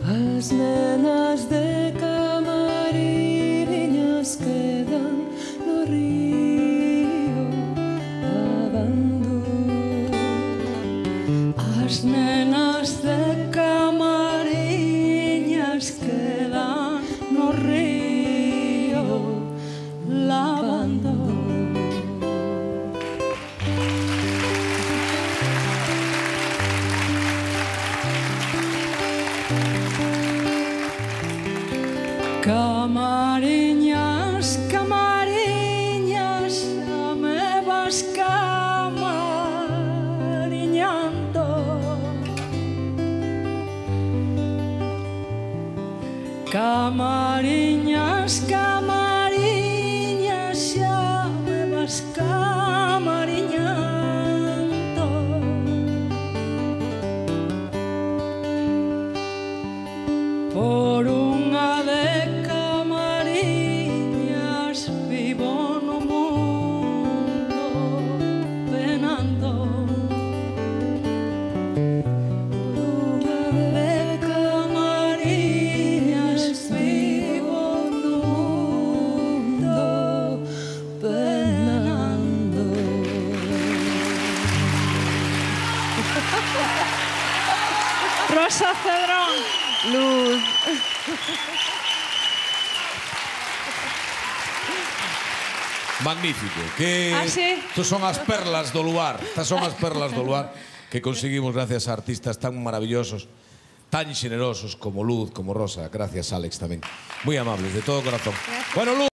As nenas de Camariñas quedan no río lavando. As nenas de Camariñas quedan no río lavando. Camariñas, camariñas, xa me vas camariñando. Camariñas, camariñas, xa me vas camariñando. Por unha de Camariñas vivo no mundo penando. Por unha de Camariñas vivo no mundo penando. Rosa Cedrón. Luz. Magnífico. Que sí? Estas son as perlas do luar. Estas son as perlas do luar que conseguimos gracias a artistas tan maravillosos, tan xenerosos como Luz, como Rosa. Gracias, Alex, tamén. Moi amables, de todo corazón. Bueno, Luz.